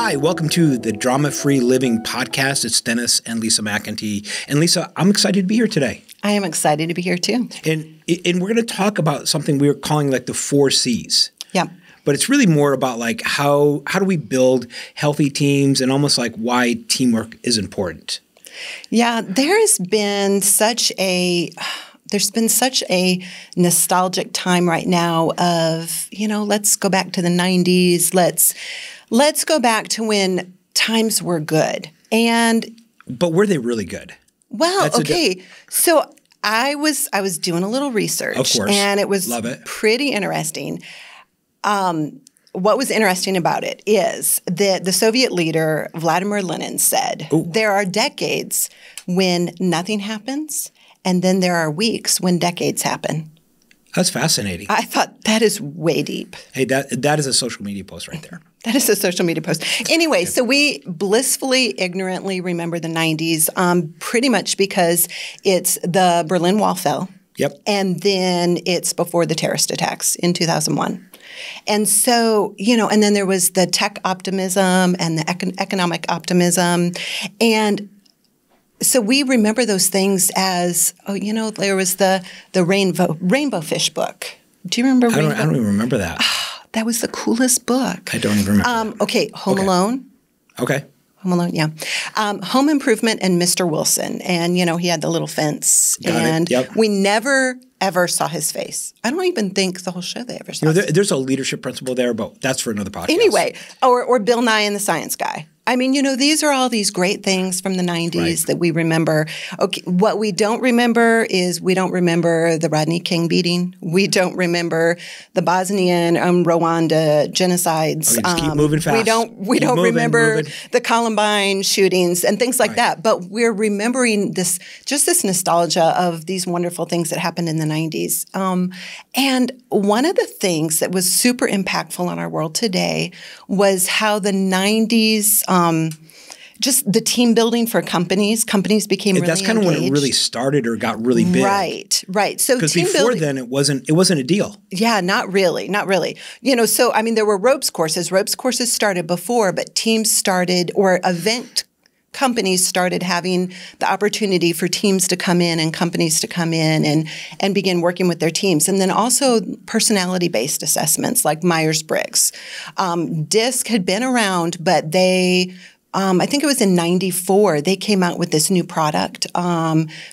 Hi, welcome to the Drama-Free Living Podcast. It's Dennis and Lisa McIntee. And Lisa, I'm excited to be here today. I am excited to be here too. And we're going to talk about something we're calling like the 4 C's. Yeah. But it's really more about like how do we build healthy teams and almost like why teamwork is important. Yeah, there's been such a nostalgic time right now of, let's go back to the 90s. Let's go back to when times were good. But were they really good? Well, okay. So I was doing a little research. Of course. And it was pretty interesting. What was interesting about it is that the Soviet leader, Vladimir Lenin, said, there are decades when nothing happens, and then there are weeks when decades happen. That's fascinating. I thought that is way deep. Hey, that is a social media post right there. That is a social media post. Anyway, so we blissfully, ignorantly remember the 90s pretty much because it's the Berlin Wall fell. Yep. And then it's before the terrorist attacks in 2001. And so, and then there was the tech optimism and the economic optimism. And so we remember those things as, there was the Rainbow Fish book. Do you remember Rainbow? I don't even remember that. That was the coolest book. I don't even remember. Okay, Home Alone. Okay. Home Alone, yeah. Home Improvement and Mr. Wilson. And, he had the little fence. Got it. Yep. We never, ever saw his face. I don't even think the whole show they ever saw. There's a leadership principle there, but that's for another podcast. Anyway, or Bill Nye and the Science Guy. I mean, these are all these great things from the 90s that we remember. Okay, what we don't remember is we don't remember the Rodney King beating. We don't remember the Bosnian Rwanda genocides. Just keep moving fast. We don't remember the Columbine shootings and things like that. But we're remembering this nostalgia of these wonderful things that happened in the 90s. And one of the things that was super impactful on our world today was how the 90s just the team building for companies became really engaged. That's kind of when it really started or got really big. Right. So because before then it wasn't a deal. Yeah, not really. So I mean there were ropes courses. Ropes courses started before, but teams started or event companies started having the opportunity for teams to come in and companies to come in and begin working with their teams. And then also personality-based assessments like Myers-Briggs. DISC had been around, but they I think it was in 94, they came out with this new product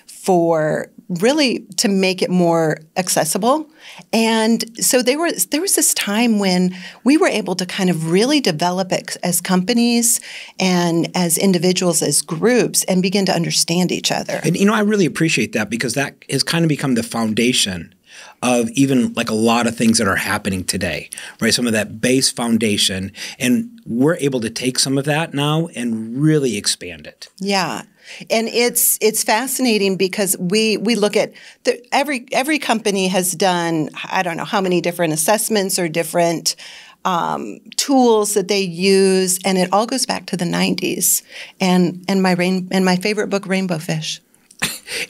for really to make it more accessible. And so there was this time when we were able to kind of really develop it as companies and as individuals, as groups, and begin to understand each other. And, I really appreciate that because that has kind of become the foundation of even like a lot of things that are happening today, right? Some of that base foundation. And we're able to take some of that now and really expand it. Yeah. And it's fascinating because we look at every company has done, I don't know how many different assessments or different tools that they use, and it all goes back to the 90s and my favorite book, Rainbow Fish.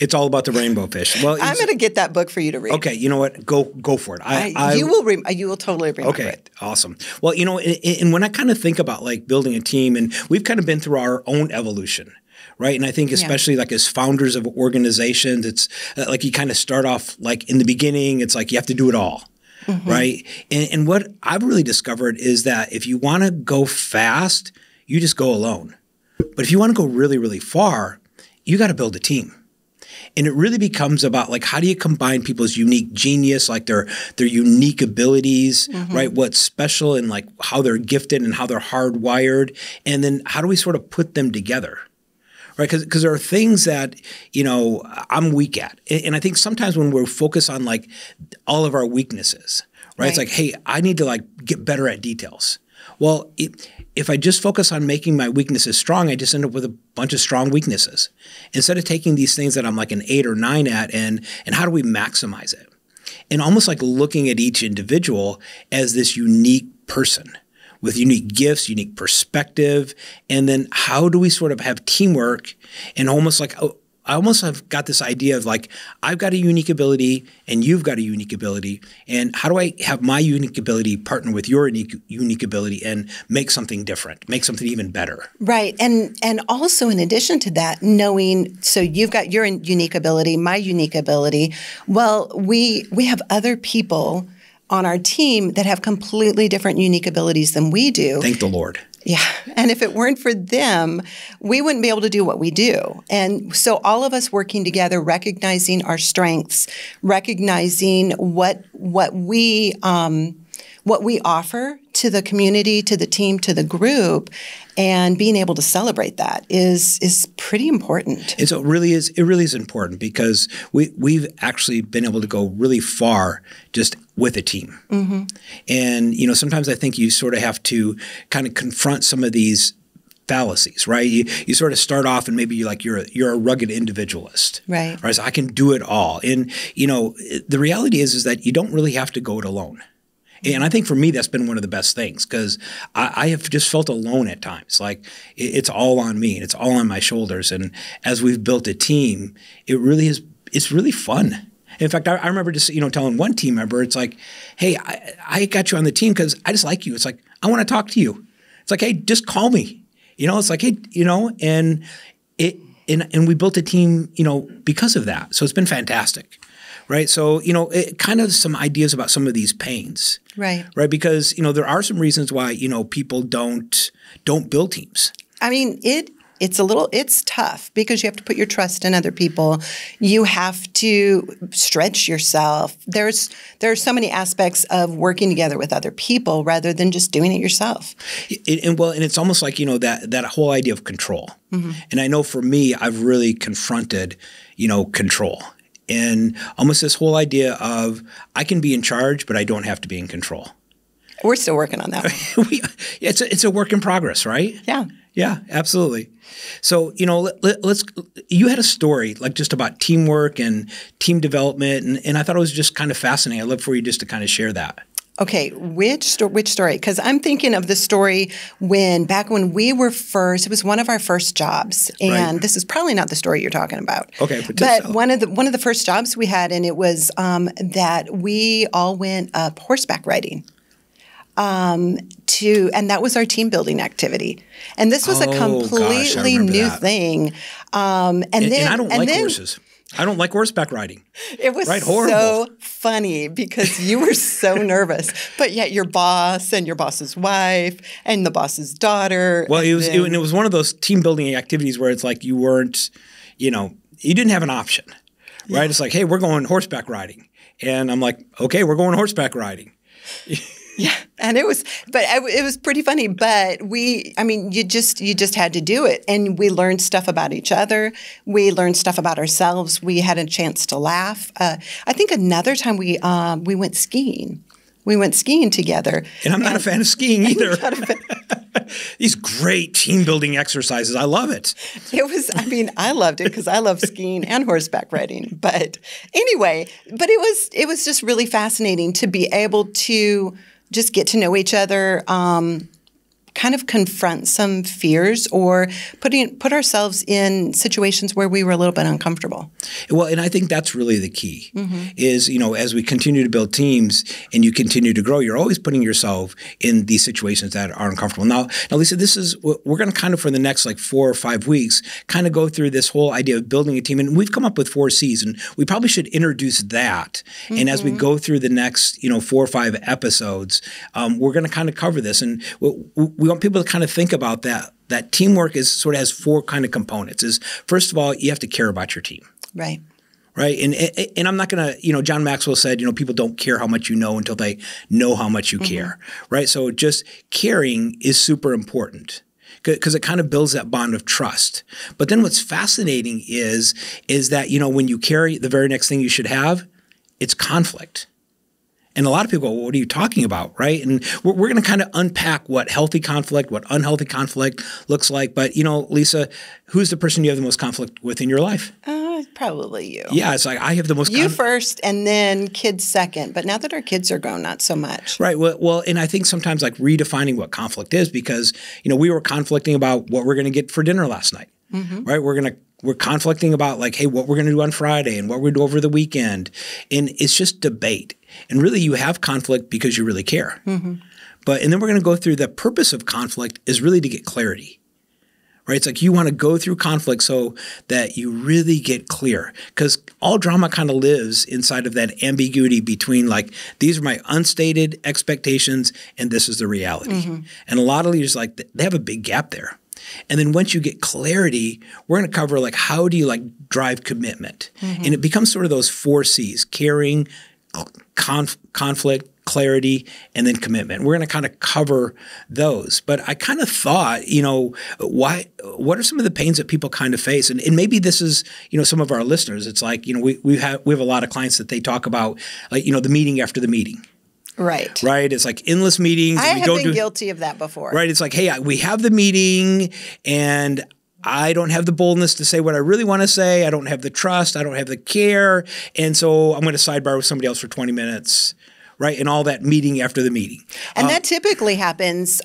It's all about the rainbow fish. Well, I'm going to get that book for you to read. Okay, you know what? Go for it. You will totally remember it. Okay, awesome. Well, and when I kind of think about like building a team, and we've kind of been through our own evolution, right? And I think especially like as founders of organizations, it's like you kind of start off like in the beginning, it's like you have to do it all. Mm-hmm. Right. And what I've really discovered is that if you want to go fast, you just go alone. But if you want to go really, really far, you got to build a team. And it really becomes about like how do you combine people's unique genius, like their unique abilities, right? What's special and like how they're gifted and how they're hardwired. And then how do we sort of put them together? Right, because there are things that, I'm weak at. And I think sometimes when we're focused on like all of our weaknesses, right? It's like, hey, I need to like get better at details. Well, if I just focus on making my weaknesses strong, I just end up with a bunch of strong weaknesses. Instead of taking these things that I'm like an 8 or 9 at and how do we maximize it? And almost like looking at each individual as this unique person with unique gifts, unique perspective, and then how do we sort of have teamwork and almost like I almost have got this idea of like, I've got a unique ability and you've got a unique ability. And how do I have my unique ability partner with your unique ability and make something different, make something even better? Right. And also in addition to that, knowing, so you've got your unique ability, my unique ability. Well, we have other people on our team that have completely different unique abilities than we do. Thank the Lord. Yeah. And if it weren't for them, we wouldn't be able to do what we do. And so all of us working together, recognizing our strengths, recognizing what we offer to the community, to the team, to the group, and being able to celebrate that is pretty important. And so it really is important because we've actually been able to go really far just with a team. Mm-hmm. And, sometimes I think you sort of have to kind of confront some of these fallacies, right? You sort of start off and maybe you're a rugged individualist. Right. So I can do it all. And, the reality is that you don't really have to go it alone. And I think for me, that's been one of the best things because I have just felt alone at times. Like it's all on me and it's all on my shoulders. And as we've built a team, it's really fun. In fact, I remember just, telling one team member, it's like, hey, I got you on the team because I just like you. It's like, I want to talk to you. It's like, hey, just call me. It's like, hey, and we built a team, because of that. So it's been fantastic. Right. So, kind of some ideas about some of these pains. Right. Right. Because, there are some reasons why, people don't build teams. I mean, it's tough because you have to put your trust in other people. You have to stretch yourself. There are so many aspects of working together with other people rather than just doing it yourself. And it's almost like, that whole idea of control. Mm-hmm. And I know for me, I've really confronted, control. And almost this whole idea of I can be in charge, but I don't have to be in control. We're still working on that. It's a work in progress, right? Yeah. Yeah, absolutely. So, you had a story like just about teamwork and team development, and I thought it was just kind of fascinating. I'd love for you just to kind of share that. Okay, which story? Because I'm thinking of the story back when we were first. It was one of our first jobs, and This is probably not the story you're talking about. Okay, but one of the first jobs we had, and it was that we all went up horseback riding. And that was our team building activity, and this was a completely new thing. And I don't like horses. I don't like horseback riding. It was so funny because you were so nervous, but yet your boss and your boss's wife and the boss's daughter. Well, it was one of those team building activities where it's like you weren't, you didn't have an option, right? Yeah. It's like, hey, we're going horseback riding, and I'm like, okay, we're going horseback riding. Yeah, and it was pretty funny. But you just had to do it, and we learned stuff about each other. We learned stuff about ourselves. We had a chance to laugh. I think another time we went skiing. We went skiing together. And I'm not a fan of skiing either. These great team building exercises. I love it. I loved it because I love skiing and horseback riding. But anyway, it was just really fascinating to be able to just get to know each other, kind of confront some fears or put ourselves in situations where we were a little bit uncomfortable. Well, and I think that's really the key is, as we continue to build teams and you continue to grow, you're always putting yourself in these situations that are uncomfortable. Now, Lisa, we're going to kind of for the next 4 or 5 weeks kind of go through this whole idea of building a team. And we've come up with 4 C's, and we probably should introduce that. Mm-hmm. And as we go through the next, 4 or 5 episodes, we're going to kind of cover this. And we want people to kind of think about that teamwork is sort of has 4 kind of components. Is first of all, you have to care about your team. Right. Right. And I'm not going to, John Maxwell said, people don't care how much you know until they know how much you care. Right. So just caring is super important because it kind of builds that bond of trust. But then what's fascinating is that, when you care, the very next thing you should have, it's conflict. And a lot of people go, well, what are you talking about, right? And we're going to kind of unpack what healthy conflict, what unhealthy conflict looks like. But, Lisa, who's the person you have the most conflict with in your life? Probably you. Yeah, it's like I have the most You first and then kids second. But now that our kids are grown, not so much. Right. Well, and I think sometimes redefining what conflict is because, we were conflicting about what we're going to get for dinner last night. right? We're conflicting about like, hey, what we're going to do on Friday and what we're going to do over the weekend. And it's just debate. And really you have conflict because you really care. And then we're going to go through the purpose of conflict is really to get clarity. Right? It's like you want to go through conflict so that you really get clear, because all drama kind of lives inside of that ambiguity between like, these are my unstated expectations and this is the reality. And a lot of leaders, like, they have a big gap there. And then once you get clarity, we're going to cover like, how do you like drive commitment? And it becomes sort of those 4 C's: caring, conflict, clarity, and then commitment. We're going to kind of cover those. But I kind of thought, what are some of the pains that people kind of face? And maybe this is, some of our listeners. It's like, we have a lot of clients that they talk about, like, the meeting after the meeting. Right. Right. It's like endless meetings. I have been guilty of that before. Right. It's like, hey, we have the meeting and I don't have the boldness to say what I really want to say. I don't have the trust. I don't have the care. And so I'm going to sidebar with somebody else for 20 minutes. Right. And all that meeting after the meeting. And that typically happens.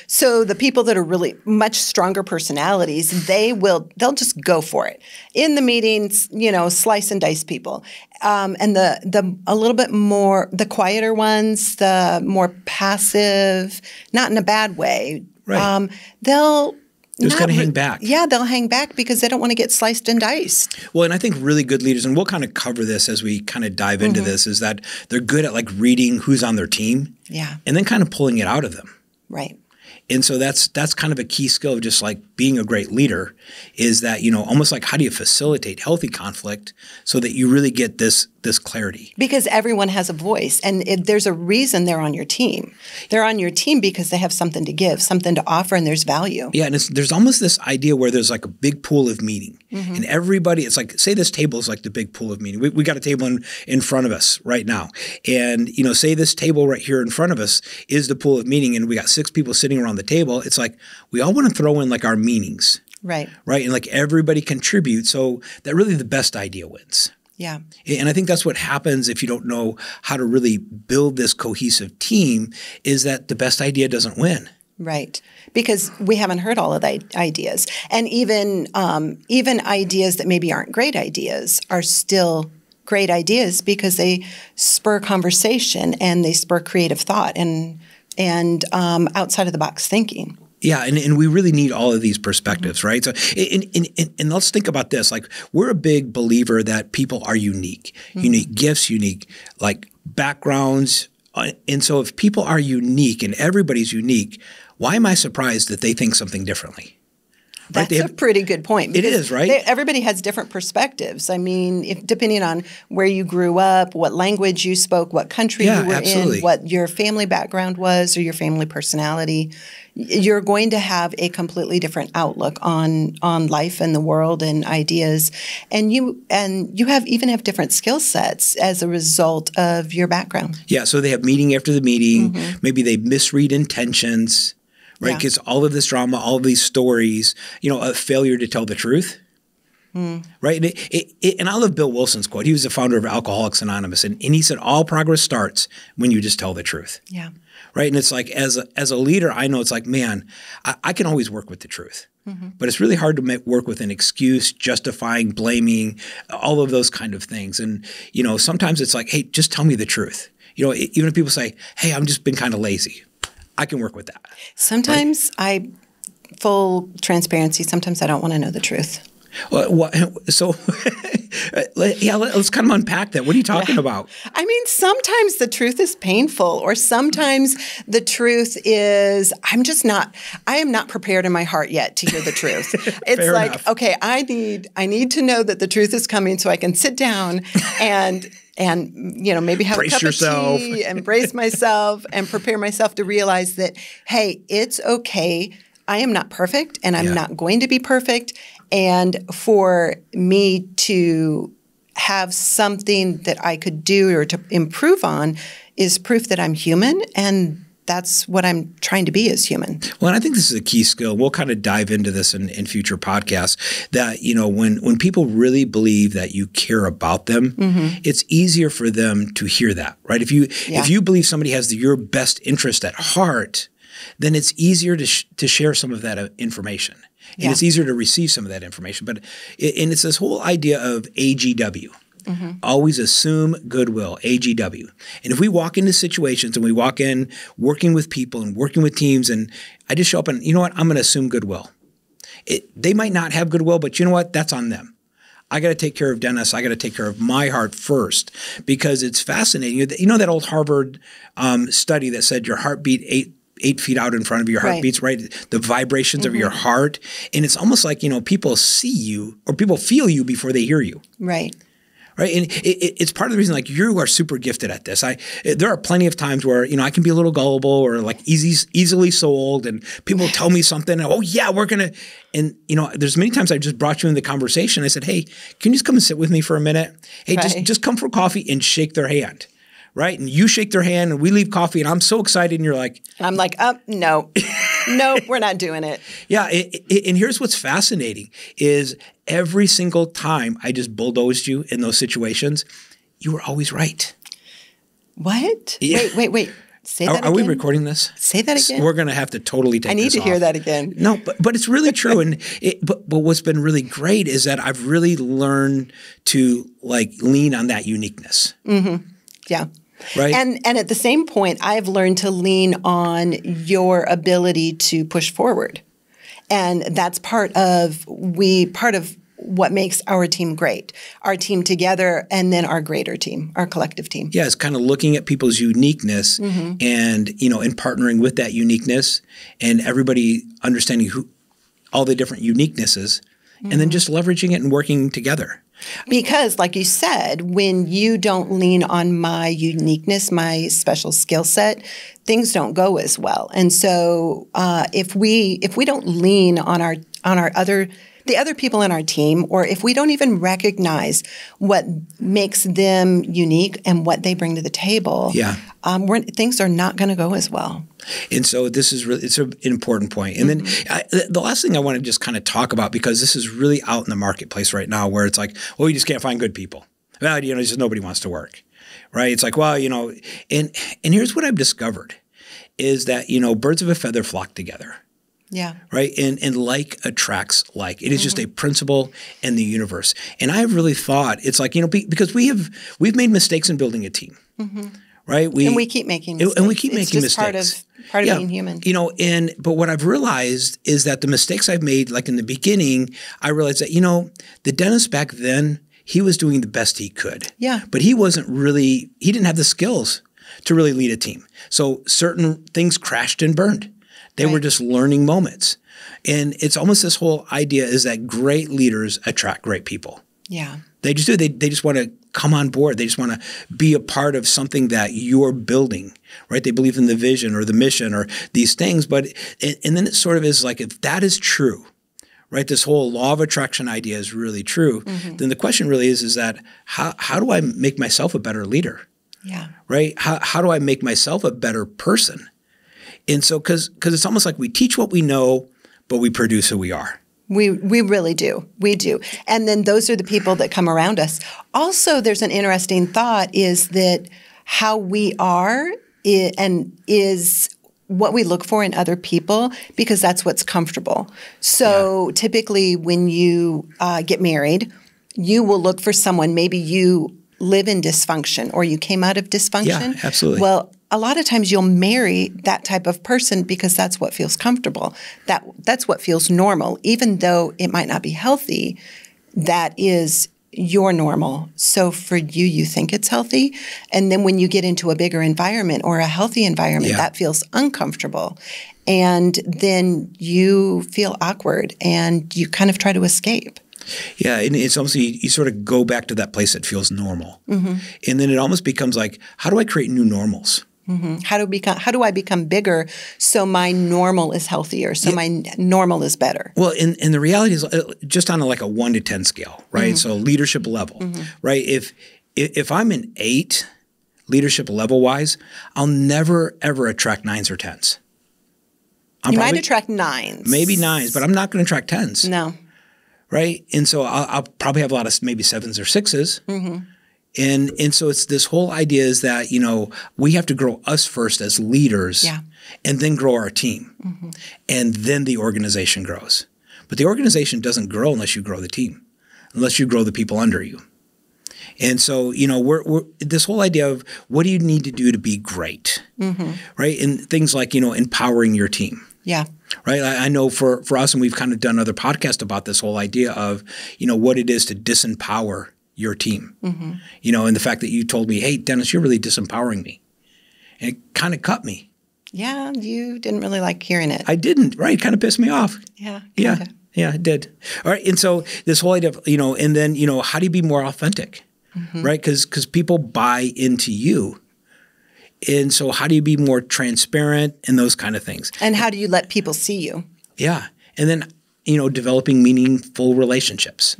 So the people that are really much stronger personalities, they'll just go for it. In the meetings, slice and dice people. And the a little bit more, the quieter ones, the more passive, not in a bad way. Right. They'll just kind of hang back. Yeah, they'll hang back because they don't want to get sliced and diced. Well, and I think really good leaders, and we'll kind of cover this as we kind of dive into this, is that they're good at like reading who's on their team. Yeah. And then kind of pulling it out of them. Right. And so that's kind of a key skill of just like being a great leader, is that, almost like how do you facilitate healthy conflict so that you really get this clarity? Because everyone has a voice, and there's a reason they're on your team. They're on your team because they have something to give, something to offer, and there's value. Yeah, and there's almost this idea where there's like a big pool of meaning. And everybody, it's like, say this table is like the big pool of meaning. We got a table in front of us right now. And, say this table right here in front of us is the pool of meaning, and we got 6 people sitting around the table. It's like we all want to throw in like our meanings. Right. Right. And like everybody contributes so that really the best idea wins. Yeah. And I think that's what happens if you don't know how to really build this cohesive team, is that the best idea doesn't win. Right. Because we haven't heard all of the ideas. And even ideas that maybe aren't great ideas are still great ideas because they spur conversation and they spur creative thought and outside of the box thinking. Yeah, and we really need all of these perspectives, right? So, and let's think about this. Like, we're a big believer that people are unique, unique gifts, unique like backgrounds. And so if people are unique and everybody's unique, why am I surprised that they think something differently? That's a pretty good point. It is, right? Everybody has different perspectives. I mean, depending on where you grew up, what language you spoke, what country you were in, what your family background was or your family personality, you're going to have a completely different outlook on life and the world and ideas. And you even have different skill sets as a result of your background. Yeah, so they have meeting after the meeting. Maybe they misread intentions. Right, because all of this drama, all of these stories, a failure to tell the truth, right? And I love Bill Wilson's quote. He was the founder of Alcoholics Anonymous, and he said, "All progress starts when you just tell the truth." Yeah, right. And it's like as a leader, I know it's like, man, I can always work with the truth, but it's really hard to work with an excuse, justifying, blaming, all of those kind of things. And sometimes it's like, hey, just tell me the truth. Even if people say, hey, I've just been kind of lazy. I can work with that. Sometimes full transparency, sometimes I don't want to know the truth. So, let's kind of unpack that. What are you talking about? I mean, sometimes the truth is painful, or sometimes the truth is, I am not prepared in my heart yet to hear the truth. It's like, enough. Okay, I need to know that the truth is coming so I can sit down and maybe have brace a cup yourself. Of tea and brace myself and prepare myself to realize that, hey, it's okay. I am not perfect and I'm not going to be perfect. And for me to have something that I could do or to improve on is proof that I'm human, and that's what I'm trying to be as human. Well, and I think this is a key skill. We'll kind of dive into this in future podcasts, that, when people really believe that you care about them, it's easier for them to hear that, right? If you believe somebody has your best interest at heart, then it's easier to share some of that information. And it's easier to receive some of that information. But and it's this whole idea of AGW. Always assume goodwill, AGW. And if we walk into situations and we walk in working with people and working with teams, and I just show up and, you know what, I'm going to assume goodwill. They might not have goodwill, but you know what? That's on them. I got to take care of Dennis. I got to take care of my heart first, because it's fascinating. You know that old Harvard study that said your heart beat eight feet out in front of your heart beats, right? The vibrations of your heart. And it's almost like, you know, people see you or people feel you before they hear you. Right. Right. And it's part of the reason, like, you are super gifted at this. There are plenty of times where, you know, I can be a little gullible or like easily sold, and people tell me something. Oh, yeah, we're going to. And, you know, there's many times I just brought you in the conversation. I said, hey, can you just come and sit with me for a minute? Hey, just come for coffee and shake their hand. Right. And you shake their hand and we leave coffee and I'm so excited. And you're like, I'm like, no, we're not doing it. Yeah. And here's what's fascinating is every single time I just bulldozed you in those situations, you were always right. What? Yeah. Wait. Say that again. Are we recording this? Say that again. We're going to have to totally take this off. I need to hear that again. No, but it's really true. And but what's been really great is that I've really learned to like lean on that uniqueness. Yeah. Right. And at the same point, I've learned to lean on your ability to push forward. And that's part of what makes our team great. Our team together and then our greater team, our collective team. Yeah, it's kind of looking at people's uniqueness and, you know, and partnering with that uniqueness and everybody understanding all the different uniquenesses and then just leveraging it and working together. Because, like you said, when you don't lean on my uniqueness, my special skill set, things don't go as well. And so, if we don't lean on the other people in our team, or if we don't even recognize what makes them unique and what they bring to the table, things are not going to go as well. And so this is really, it's an important point. And then the last thing I want to just kind of talk about, because this is really out in the marketplace right now where it's like, well, you just can't find good people. Well, you know, just nobody wants to work, right? It's like, well, you know, and here's what I've discovered is that, you know, birds of a feather flock together. Yeah. Right. And like attracts like. It is just a principle in the universe. And I've really thought it's like, you know, because we've made mistakes in building a team. Right. And we keep making mistakes. And we keep making mistakes. Part of being human. You know, but what I've realized is that the mistakes I've made, like in the beginning, I realized that, you know, the Dennis back then, he was doing the best he could. Yeah. But he didn't have the skills to really lead a team. So certain things crashed and burned. They were just learning moments. And it's almost this whole idea is that great leaders attract great people. Yeah. They just do. They just want to come on board. They just want to be a part of something that you're building, right? They believe in the vision or the mission or these things. And then it sort of is like, if that is true, right, this whole law of attraction idea is really true, then the question really is that how do I make myself a better leader? Yeah. Right? How do I make myself a better person? And so, because it's almost like we teach what we know, but we produce who we are. We really do. We do. And then those are the people that come around us. Also, there's an interesting thought is that how we are is what we look for in other people because that's what's comfortable. So typically when you get married, you will look for someone, maybe you live in dysfunction or you came out of dysfunction. Yeah, absolutely. Well, a lot of times you'll marry that type of person because that's what feels comfortable. That's what feels normal. Even though it might not be healthy, that is your normal. So for you, you think it's healthy. And then when you get into a bigger environment or a healthy environment, that feels uncomfortable. And then you feel awkward and you kind of try to escape. Yeah, and it's almost you sort of go back to that place that feels normal. And then it almost becomes like, how do I create new normals? How do I become bigger so my normal is healthier, so my normal is better? Well, and the reality is just on like a 1 to 10 scale, right? So leadership level, right? If I'm an 8 leadership level wise, I'll never ever attract 9s or 10s. You might attract 9s. Maybe 9s, but I'm not going to attract 10s. No. Right? And so I'll probably have a lot of maybe 7s or 6s. And so it's this whole idea is that, we have to grow us first as leaders and then grow our team. Mm-hmm. And then the organization grows. But the organization doesn't grow unless you grow the team, unless you grow the people under you. And so, we're this whole idea of what do you need to do to be great, right? And things like, empowering your team. Yeah. Right. I know for us, and we've kind of done other podcasts about this whole idea of, what it is to disempower your team, and the fact that you told me, hey, Dennis, you're really disempowering me. And it kind of cut me. Yeah. You didn't really like hearing it. I didn't. Right. It kind of pissed me off. Yeah. Yeah. Yeah, it did. All right. And so this whole idea of, and then, how do you be more authentic? Right? Because people buy into you. And so how do you be more transparent and those kind of things? And how do you let people see you? Yeah. And then, developing meaningful relationships.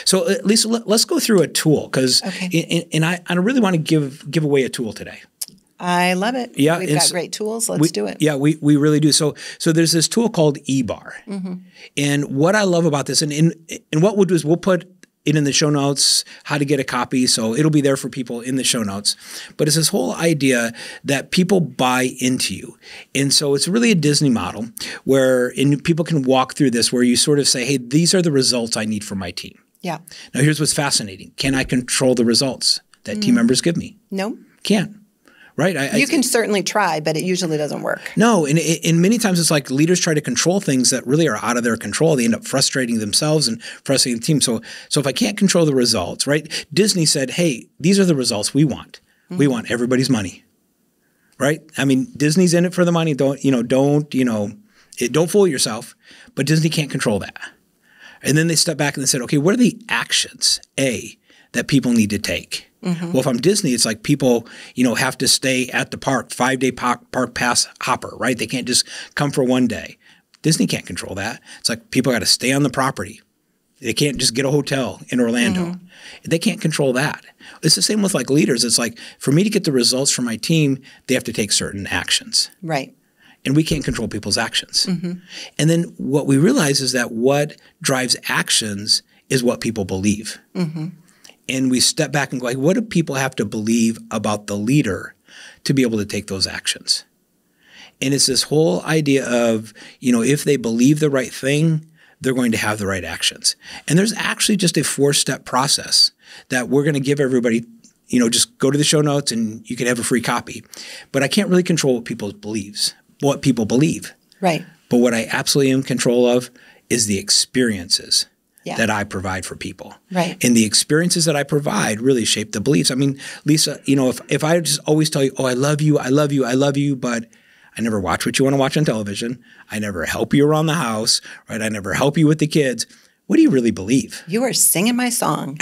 So Lisa, let's go through a tool because and I really want to give away a tool today. I love it. Yeah, we've got great tools. Let's do it. Yeah, we really do. So there's this tool called eBar. And what I love about this, and what we'll do is we'll put it in the show notes, how to get a copy. So it'll be there for people in the show notes. But it's this whole idea that people buy into you. And so it's really a Disney model where people can walk through this where you sort of say, hey, these are the results I need for my team. Yeah. Now, here's what's fascinating. Can I control the results that team members give me? No. Can't. Right? You can certainly try, but it usually doesn't work. No, and many times it's like leaders try to control things that really are out of their control. They end up frustrating themselves and frustrating the team. So if I can't control the results, right? Disney said, hey, these are the results we want. We want everybody's money, right? I mean, Disney's in it for the money. Don't fool yourself. But Disney can't control that. And then they stepped back and they said, okay, what are the actions, that people need to take? Well, if I'm Disney, it's like people, have to stay at the park, 5-day park pass hopper, right? They can't just come for one day. Disney can't control that. It's like people got to stay on the property. They can't just get a hotel in Orlando. They can't control that. It's the same with like leaders. It's like for me to get the results from my team, they have to take certain actions. Right. And we can't control people's actions. And then what we realize is that what drives actions is what people believe. And we step back and go, like, what do people have to believe about the leader to be able to take those actions? And it's this whole idea of, if they believe the right thing, they're going to have the right actions. And there's actually just a 4-step process that we're going to give everybody. Just go to the show notes and you can have a free copy. But I can't really control what people believe. Right. But what I absolutely am in control of is the experiences that I provide for people. Right. And the experiences that I provide really shape the beliefs. I mean, Lisa, if I just always tell you, oh, I love you, I love you, I love you, but I never watch what you want to watch on television. I never help you around the house, right? I never help you with the kids. What do you really believe? You are singing my song.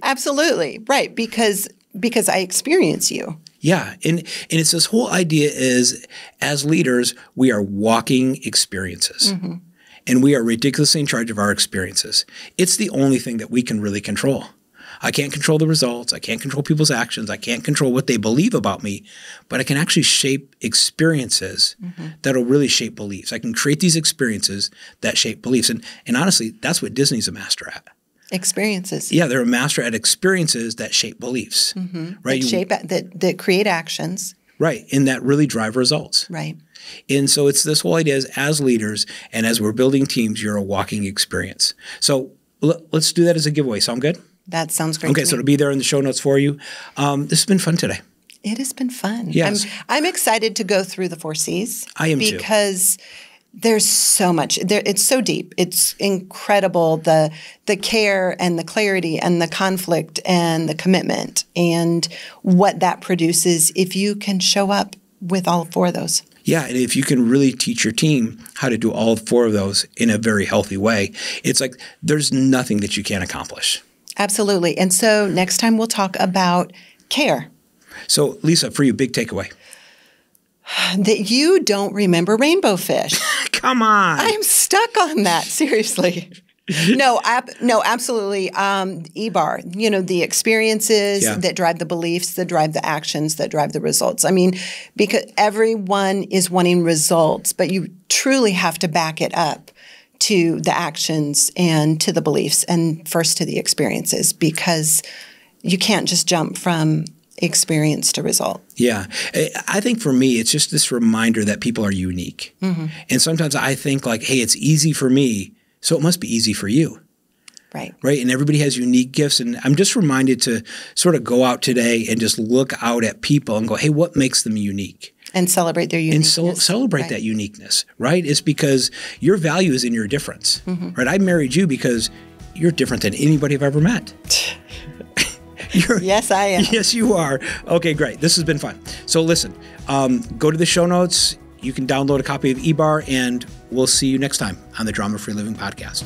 Absolutely. Right. Because I experience you. Yeah. And it's this whole idea is as leaders, we are walking experiences. And we are ridiculously in charge of our experiences. It's the only thing that we can really control. I can't control the results. I can't control people's actions. I can't control what they believe about me. But I can actually shape experiences that'll really shape beliefs. I can create these experiences that shape beliefs. And honestly, that's what Disney's a master at. Experiences. Yeah, they're a master at experiences that shape beliefs. Right? That create actions. Right. And that really drive results. Right. And so it's this whole idea is as leaders and as we're building teams, you're a walking experience. So let's do that as a giveaway. Sound good? That sounds great. Okay, so it'll be there in the show notes for you. This has been fun today. It has been fun. Yes. I'm excited to go through the 4 C's. I am too. Because there's so much. It's so deep. It's incredible, the care and the clarity and the conflict and the commitment and what that produces if you can show up with all 4 of those. Yeah, and if you can really teach your team how to do all 4 of those in a very healthy way, it's like there's nothing that you can't accomplish. Absolutely. And so next time we'll talk about care. So, Lisa, for you, big takeaway. That you don't remember rainbow fish. Come on. I am stuck on that, seriously. No, absolutely. eBar, the experiences that drive the beliefs, that drive the actions, that drive the results. I mean, because everyone is wanting results, but you truly have to back it up to the actions and to the beliefs and first to the experiences, because you can't just jump from experience to result. Yeah. I think for me, it's just this reminder that people are unique. Mm-hmm. And sometimes I think like, hey, it's easy for me, so it must be easy for you. Right. Right. And everybody has unique gifts. And I'm just reminded to sort of go out today and just look out at people and go, hey, what makes them unique? And celebrate their uniqueness. And celebrate that uniqueness, right? It's because your value is in your difference, right? I married you because you're different than anybody I've ever met. Yes, I am. Yes, you are. Okay, great. This has been fun. So listen, go to the show notes. You can download a copy of eBar, and we'll see you next time on the Drama Free Living Podcast.